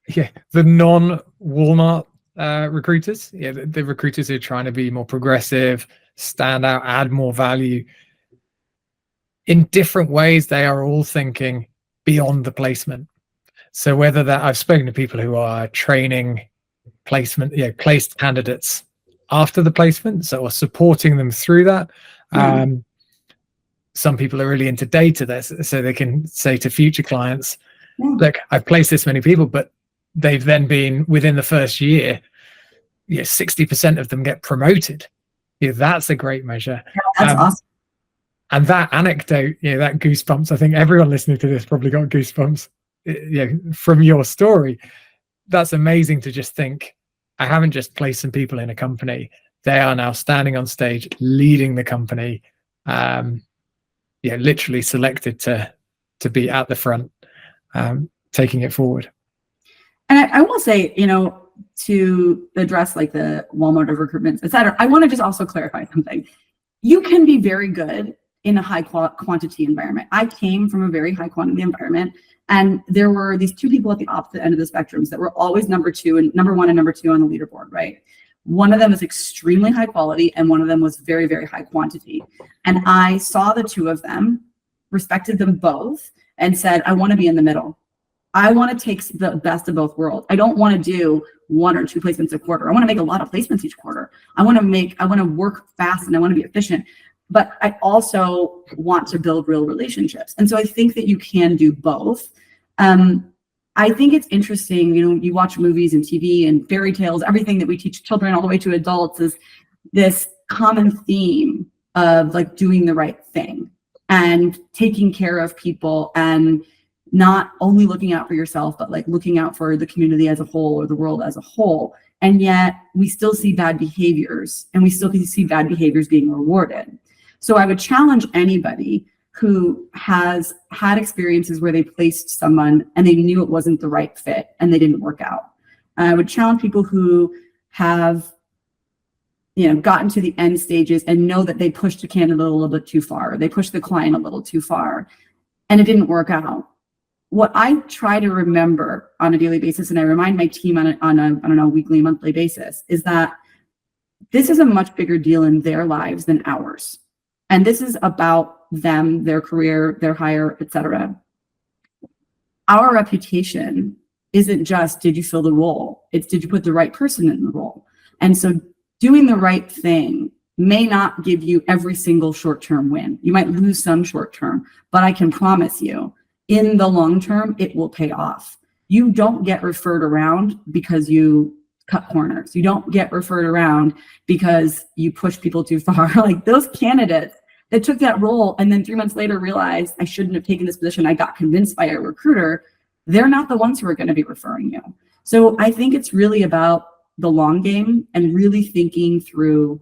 yeah, the non-Walmart recruiters, yeah, the recruiters who are trying to be more progressive, stand out, add more value, in different ways, they are all thinking beyond the placement. So whether that, I've spoken to people who are training placement, placed candidates after the placement, so are supporting them through that. Some people are really into data, so they can say to future clients, look, I've placed this many people, but they've then been within the first year, 60% of them get promoted. That's a great measure. Yeah, that's awesome. And that anecdote, that goosebumps, I think everyone listening to this probably got goosebumps from your story. That's amazing to just think, I haven't just placed some people in a company. They are now standing on stage, leading the company, literally selected to be at the front, taking it forward. And I will say, to address like the Walmart of recruitment, et cetera, I want to just also clarify something. You can be very good in a high quantity environment. I came from a very high quantity environment, and there were these two people at the opposite end of the spectrums that were always number one and number two on the leaderboard, right? One of them was extremely high quality, and one of them was very, very high quantity. And I saw the two of them, respected them both, and said, I want to be in the middle. I want to take the best of both worlds. I don't want to do 1 or 2 placements a quarter. I want to make a lot of placements each quarter. I want to work fast, and I want to be efficient, but I also want to build real relationships. And so I think that you can do both. I think it's interesting, you watch movies and TV and fairy tales, everything that we teach children all the way to adults is this common theme of like doing the right thing and taking care of people, and not only looking out for yourself, but like looking out for the community as a whole or the world as a whole. And yet we still see bad behaviors, and we still see bad behaviors being rewarded. So I would challenge anybody who has had experiences where they placed someone and they knew it wasn't the right fit and they didn't work out. I would challenge people who have, gotten to the end stages and know that they pushed a candidate a little bit too far, or they pushed the client a little too far, and it didn't work out. What I try to remember on a daily basis, and I remind my team on a weekly, monthly basis, is that this is a much bigger deal in their lives than ours. And this is about them, their career, their hire, etc. Our reputation isn't just, did you fill the role? It's, did you put the right person in the role? And so doing the right thing may not give you every single short-term win. You might lose some short-term, but I can promise you, in the long term, it will pay off. You don't get referred around because you cut corners. You don't get referred around because you push people too far. Like those candidates that took that role and then 3 months later realized I shouldn't have taken this position, I got convinced by a recruiter, they're not the ones who are going to be referring you. So I think it's really about the long game and really thinking through,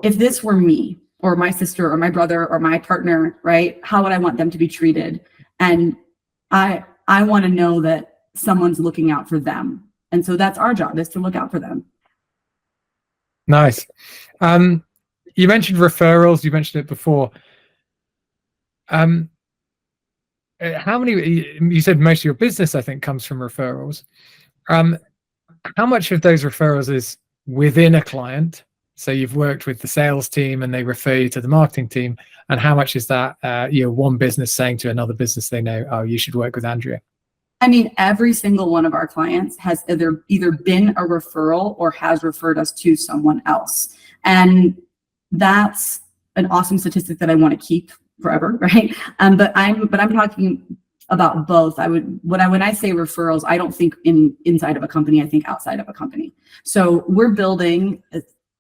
if this were me or my sister or my brother or my partner, right, how would I want them to be treated? And I want to know that someone's looking out for them. And so that's our job, is to look out for them. Nice. You mentioned referrals. You mentioned it before. How many? You said most of your business, I think, comes from referrals. How much of those referrals is within a client? So you've worked with the sales team and they refer you to the marketing team. And how much is that one business saying to another business they know, oh, you should work with Andrea? I mean, every single one of our clients has either been a referral or has referred us to someone else. And that's an awesome statistic that I want to keep forever, right? But I'm talking about both. When I say referrals, I don't think inside of a company, I think outside of a company. So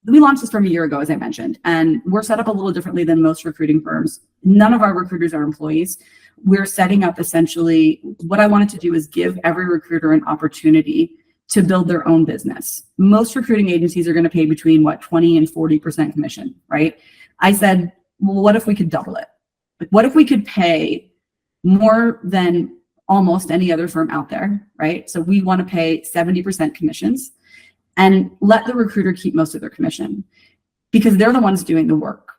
we launched this firm a year ago, as I mentioned, and we're set up a little differently than most recruiting firms. None of our recruiters are employees. We're setting up essentially, what I wanted to do is give every recruiter an opportunity to build their own business. Most recruiting agencies are going to pay between 20 and 40% commission, right? I said, well, what if we could double it? Like, what if we could pay more than almost any other firm out there, right? So we want to pay 70% commissions. and let the recruiter keep most of their commission, because they're the ones doing the work.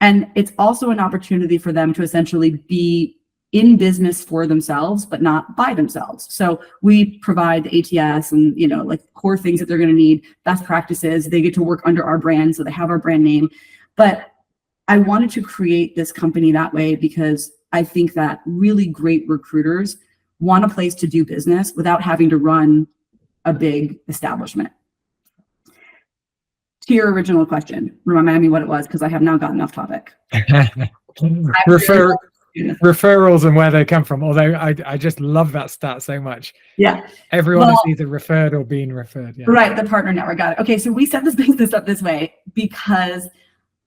And it's also an opportunity for them to essentially be in business for themselves, but not by themselves. So we provide the ATS and, like core things that they're going to need, best practices. They get to work under our brand, so they have our brand name. But I wanted to create this company that way because I think that really great recruiters want a place to do business without having to run a big establishment. To your original question, remind me what it was, because I have now gotten off topic. Referrals and where they come from. Although I just love that stat so much. Yeah. Everyone is either referred or being referred. Yeah. Right. The partner network. Got it. Okay. So we set this business up this way because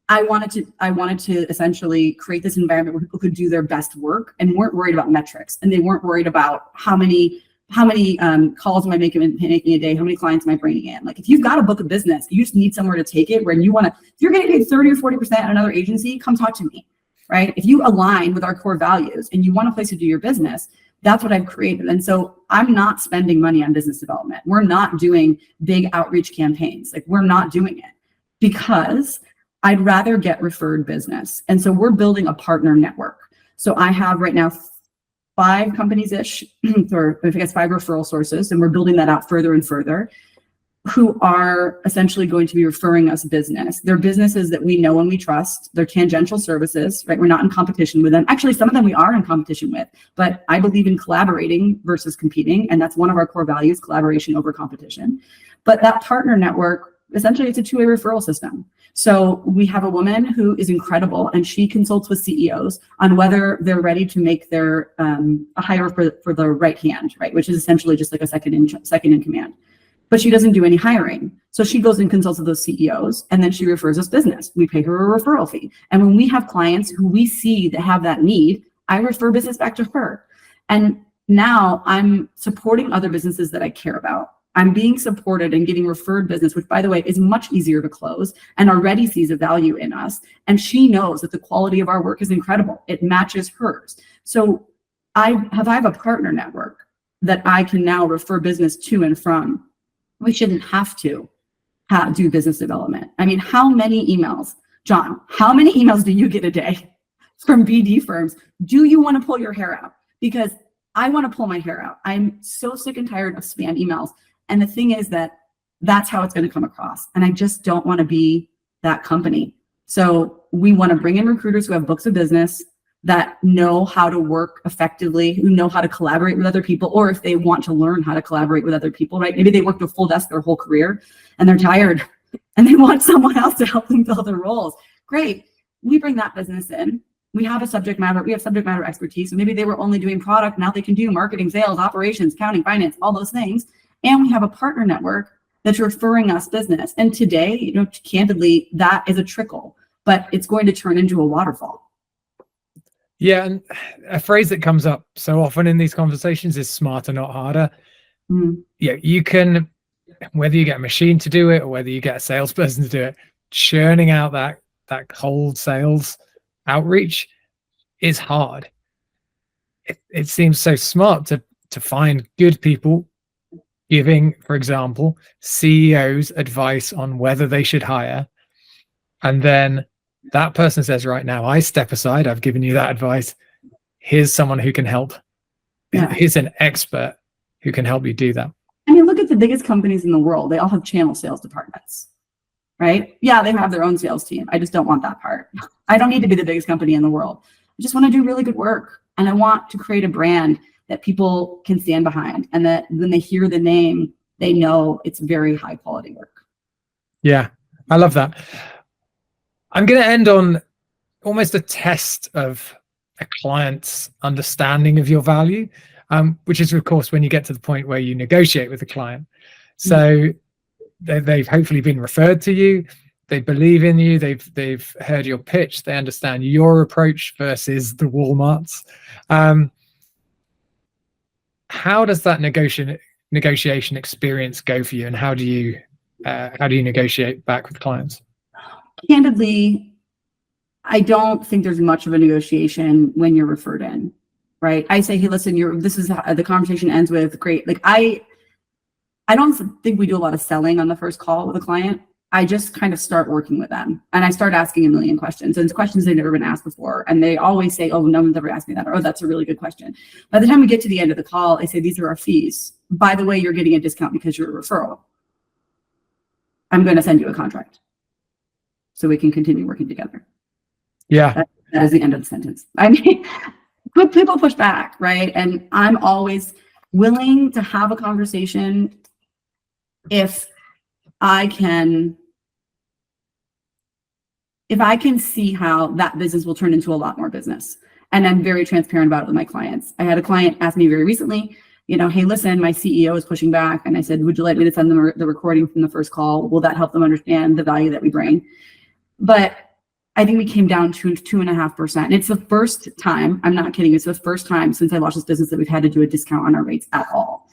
I wanted to essentially create this environment where people could do their best work and weren't worried about metrics, and they weren't worried about how many calls am I making a day? How many clients am I bringing in? Like, if you've got a book of business, you just need somewhere to take it where if you're getting paid 30 or 40% at another agency, come talk to me, right? If you align with our core values and you want a place to do your business, that's what I've created. And so I'm not spending money on business development. We're not doing big outreach campaigns. Like, we're not doing it because I'd rather get referred business. And so we're building a partner network. So I have right now 5 companies-ish, or I guess 5 referral sources, and we're building that out further and further, who are essentially going to be referring us business. They're businesses that we know and we trust. They're tangential services, right? We're not in competition with them. Actually, some of them we are in competition with, but I believe in collaborating versus competing, and that's one of our core values, collaboration over competition. But that partner network, essentially, it's a two-way referral system. So we have a woman who is incredible, and she consults with CEOs on whether they're ready to make their a hire for the right hand, right, which is essentially just like a second in command. But she doesn't do any hiring. So she goes and consults with those CEOs, and then she refers us business. We pay her a referral fee. And when we have clients who we see that have that need, I refer business back to her. And now I'm supporting other businesses that I care about. I'm being supported and getting referred business, which, by the way, is much easier to close and already sees a value in us. And she knows that the quality of our work is incredible. It matches hers. So I have a partner network that I can now refer business to and from. We shouldn't have to do business development. I mean, how many emails, John, how many emails do you get a day from BD firms? Do you want to pull your hair out? Because I want to pull my hair out. I'm so sick and tired of spam emails. And the thing is that's how it's going to come across. And I just don't want to be that company. So we want to bring in recruiters who have books of business, that know how to work effectively, who know how to collaborate with other people, or if they want to learn how to collaborate with other people, right? Maybe they worked a full desk their whole career and they're tired and they want someone else to help them fill their roles. Great. We bring that business in. We have subject matter expertise. So maybe they were only doing product. Now they can do marketing, sales, operations, accounting, finance, all those things. And we have a partner network that's referring us business. And today, candidly, that is a trickle, but it's going to turn into a waterfall. Yeah, and a phrase that comes up so often in these conversations is smarter, not harder. Yeah, you can, whether you get a machine to do it or whether you get a salesperson to do it, churning out that cold sales outreach is hard. It seems so smart to find good people giving, for example, CEOs advice on whether they should hire. And then that person says, right now, I step aside. I've given you that advice. Here's someone who can help. Yeah. Here's an expert who can help you do that. I mean, look at the biggest companies in the world. They all have channel sales departments, right? Yeah, they have their own sales team. I just don't want that part. I don't need to be the biggest company in the world. I just want to do really good work. And I want to create a brand that people can stand behind, and that when they hear the name, they know it's very high quality work. Yeah, I love that. I'm going to end on almost a test of a client's understanding of your value, which is, of course, when you get to the point where you negotiate with the client. So they've hopefully been referred to you. They believe in you. They've heard your pitch. They understand your approach versus the Walmart's. How does that negotiation experience go for you, and how do you negotiate back with clients? Candidly, I don't think there's much of a negotiation when you're referred in, right? I say, hey, listen, this is how the conversation ends with, great. Like, I don't think we do a lot of selling on the first call with a client. I just kind of start working with them and I start asking a million questions, and it's questions they've never been asked before. And they always say, oh, no one's ever asked me that. Or, oh, that's a really good question. By the time we get to the end of the call, I say, these are our fees. By the way, you're getting a discount because you're a referral. I'm going to send you a contract so we can continue working together. Yeah. That is the end of the sentence. I mean, but people push back, right? And I'm always willing to have a conversation if I can see how that business will turn into a lot more business. And I'm very transparent about it with my clients. I had a client ask me very recently, hey, listen, my CEO is pushing back. And I said, would you like me to send them the recording from the first call? Will that help them understand the value that we bring? But I think we came down to 2.5%. It's the first time, I'm not kidding, it's the first time since I launched this business that we've had to do a discount on our rates at all.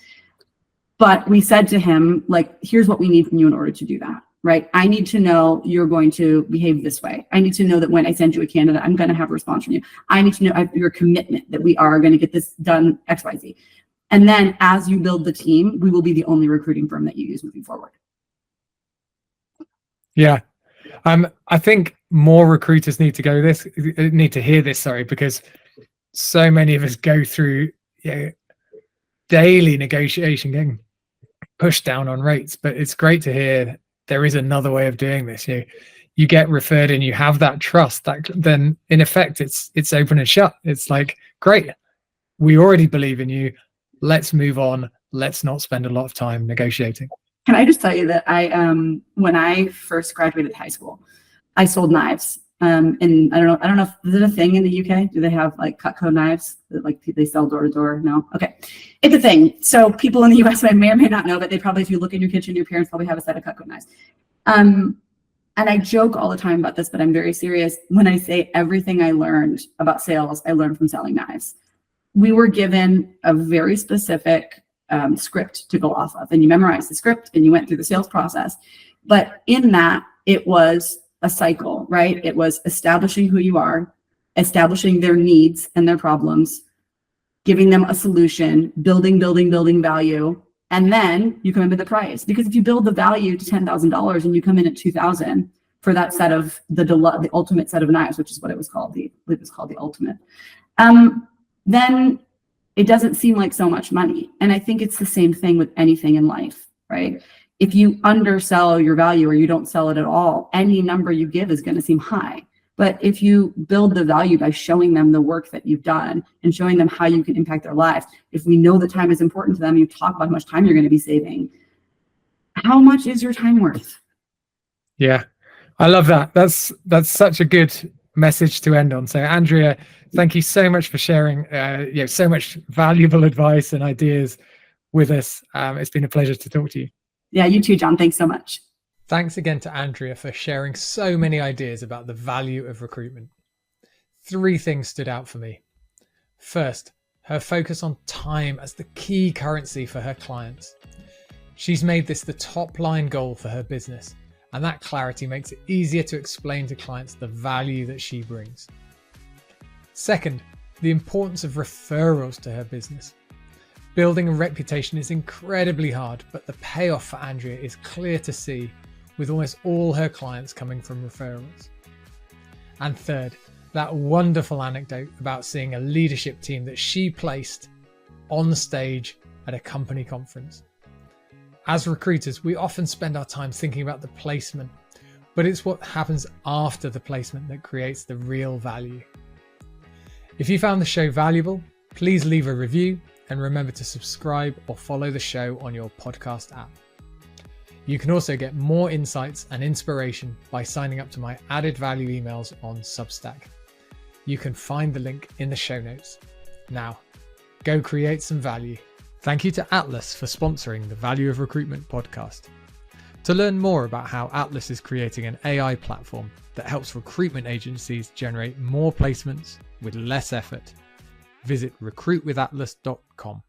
But we said to him, here's what we need from you in order to do that, right? I need to know you're going to behave this way. I need to know that when I send you a candidate, I'm going to have a response from you. I need to know your commitment that we are going to get this done, X, Y, Z. And then as you build the team, we will be the only recruiting firm that you use moving forward. Yeah. I think more recruiters need to hear this, because so many of us go through daily negotiation, getting pushed down on rates. But it's great to hear there is another way of doing this. You get referred and you have that trust, that then in effect it's open and shut. It's like, great, we already believe in you. Let's move on. Let's not spend a lot of time negotiating. Can I just tell you that when I first graduated high school, I sold knives. And I don't know if is it a thing in the UK? Do they have Cutco knives that they sell door to door? No. Okay. It's a thing. So people in the US may or may not know, but they probably, if you look in your kitchen, your parents probably have a set of Cutco knives. And I joke all the time about this, but I'm very serious when I say everything I learned about sales, I learned from selling knives. We were given a very specific script to go off of, and you memorized the script and you went through the sales process. But in that, it was a cycle, right? It was establishing who you are, establishing their needs and their problems, giving them a solution, building value, and then you come in with the price. Because if you build the value to $10,000 and you come in at $2,000 for that set of the ultimate set of knives, which is what it was called. It was called the ultimate. Then it doesn't seem like so much money. And I think it's the same thing with anything in life, right? If you undersell your value or you don't sell it at all, any number you give is going to seem high. But if you build the value by showing them the work that you've done and showing them how you can impact their lives, if we know that time is important to them, you talk about how much time you're going to be saving. How much is your time worth? Yeah, I love that. That's such a good message to end on. So Andrea, thank you so much for sharing so much valuable advice and ideas with us. It's been a pleasure to talk to you. Yeah, you too, John. Thanks so much. Thanks again to Andrea for sharing so many ideas about the value of recruitment. 3 things stood out for me. First, her focus on time as the key currency for her clients. She's made this the top line goal for her business, and that clarity makes it easier to explain to clients the value that she brings. Second, the importance of referrals to her business. Building a reputation is incredibly hard, but the payoff for Andrea is clear to see, with almost all her clients coming from referrals. And third, that wonderful anecdote about seeing a leadership team that she placed on stage at a company conference. As recruiters, we often spend our time thinking about the placement, but it's what happens after the placement that creates the real value. If you found the show valuable, please leave a review and remember to subscribe or follow the show on your podcast app. You can also get more insights and inspiration by signing up to my added value emails on Substack. You can find the link in the show notes. Now, go create some value. Thank you to Atlas for sponsoring the Value of Recruitment podcast. To learn more about how Atlas is creating an AI platform that helps recruitment agencies generate more placements with less effort, visit recruitwithatlas.com.